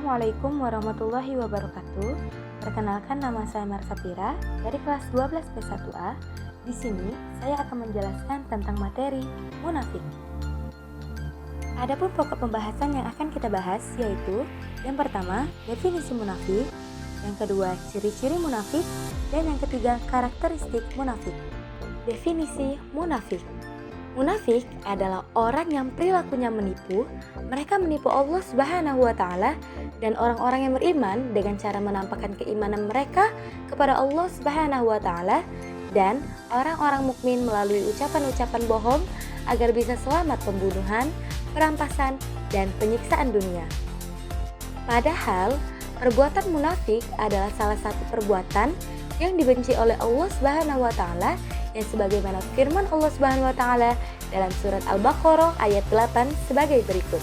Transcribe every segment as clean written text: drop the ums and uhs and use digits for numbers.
Assalamualaikum warahmatullahi wabarakatuh. Perkenalkan, nama saya Marsapira dari kelas 12 P1A. Di sini saya akan menjelaskan tentang materi munafik. Adapun pokok pembahasan yang akan kita bahas yaitu yang pertama, definisi munafik, yang kedua, ciri-ciri munafik, dan yang ketiga, karakteristik munafik. Definisi munafik. Munafik adalah orang yang perilakunya menipu. Mereka menipu Allah Subhanahu wa Ta'ala dan orang-orang yang beriman dengan cara menampakkan keimanan mereka kepada Allah Subhanahu wa Ta'ala dan orang-orang mukmin melalui ucapan-ucapan bohong agar bisa selamat pembunuhan, perampasan, dan penyiksaan dunia. Padahal, perbuatan munafik adalah salah satu perbuatan yang dibenci oleh Allah Subhanahu wa Ta'ala, yang sebagaimana firman Allah Subhanahu wa Ta'ala dalam surat Al-Baqarah ayat 8 sebagai berikut.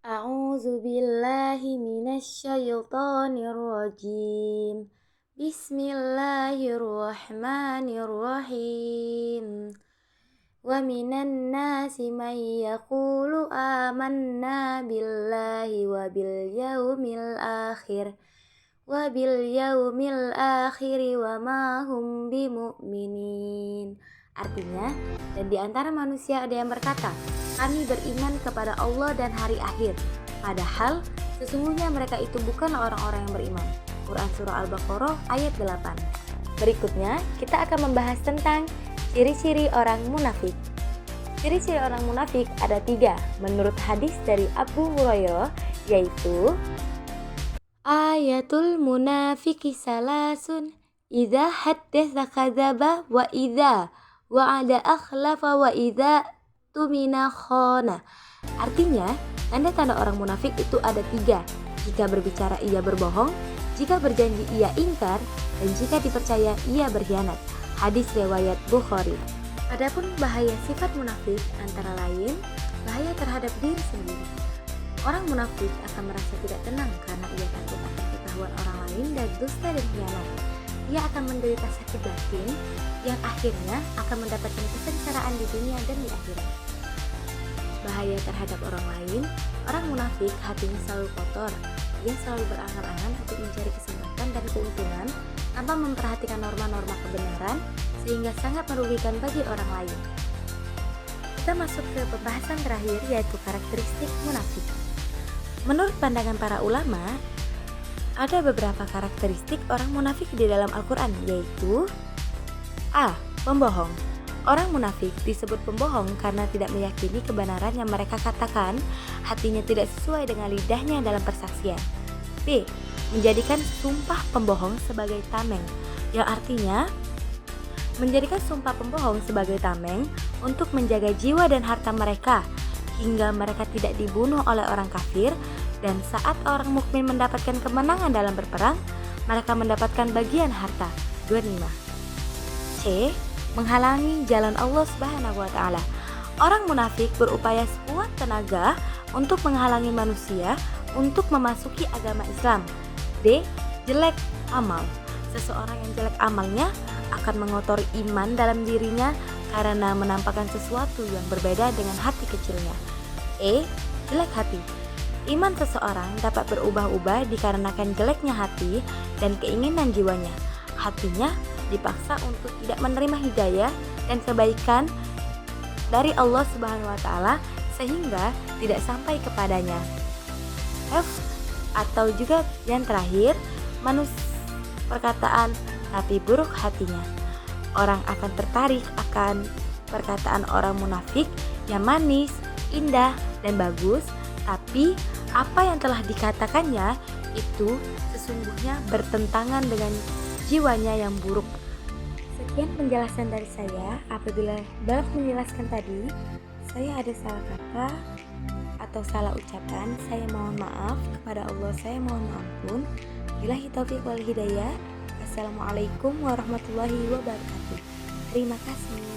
A'udzu billahi minasyaitonir rajim. Bismillahirrahmanirrahim. Wa minan nasi may yaqulu amanna billahi wa bil yaumil akhir wa ma hum bimu'minin. Artinya, dan di antara manusia ada yang berkata, kami beriman kepada Allah dan hari akhir, padahal sesungguhnya mereka itu bukanlah orang-orang yang beriman. Quran Surah Al-Baqarah ayat 8. Berikutnya kita akan membahas tentang ciri-ciri orang munafik. Ciri-ciri orang munafik ada 3 menurut hadis dari Abu Hurairah, yaitu ayatul munafiki salasun, idza haddatsa kadzaba wa idza wa'ada akhlafa wa idza tumina khana. Artinya, tanda-tanda orang munafik itu ada 3. Jika berbicara ia berbohong, jika berjanji ia ingkar, dan jika dipercaya ia berkhianat. Hadis riwayat Bukhari. Adapun bahaya sifat munafik antara lain bahaya terhadap diri sendiri. Orang munafik akan merasa tidak tenang karena ia takut akan ketahuan orang lain dan dusta dan khianat. Ia akan menderita sakit batin yang akhirnya akan mendapatkan kesengsaraan di dunia dan di akhirat. Bahaya terhadap orang lain, orang munafik hatinya selalu kotor. Ia selalu berangan-angan untuk mencari kesempatan dan keuntungan tanpa memperhatikan norma-norma kebenaran sehingga sangat merugikan bagi orang lain. Kita masuk ke pembahasan terakhir, yaitu karakteristik munafik. Menurut pandangan para ulama, ada beberapa karakteristik orang munafik di dalam Al-Quran, yaitu A. Pembohong. Orang munafik disebut pembohong karena tidak meyakini kebenaran yang mereka katakan, hatinya tidak sesuai dengan lidahnya dalam persaksian. B. Menjadikan sumpah pembohong sebagai tameng, yang artinya menjadikan sumpah pembohong sebagai tameng untuk menjaga jiwa dan harta mereka hingga mereka tidak dibunuh oleh orang kafir, dan saat orang mukmin mendapatkan kemenangan dalam berperang, mereka mendapatkan bagian harta. 25. C. Menghalangi jalan Allah Subhanahu wa Ta'ala. Orang munafik berupaya sekuat tenaga untuk menghalangi manusia untuk memasuki agama Islam. D. Jelek amal. Seseorang yang jelek amalnya akan mengotori iman dalam dirinya karena menampakkan sesuatu yang berbeda dengan hati kecilnya. E. Jelek hati. Iman seseorang dapat berubah-ubah dikarenakan jeleknya hati dan keinginan jiwanya. Hatinya dipaksa untuk tidak menerima hidayah dan kebaikan dari Allah Subhanahu wa Ta'ala sehingga tidak sampai kepadanya. F. Atau juga yang terakhir, perkataan tapi buruk hatinya. Orang akan tertarik akan perkataan orang munafik yang manis, indah, dan bagus, tapi apa yang telah dikatakannya itu sesungguhnya bertentangan dengan jiwanya yang buruk. Sekian penjelasan dari saya. Apabila dalam menjelaskan tadi saya ada salah kata atau salah ucapan, saya mohon maaf kepada Allah, saya mohon ampun. Billahi taufiq wal hidayah. Assalamualaikum warahmatullahi wabarakatuh. Terima kasih.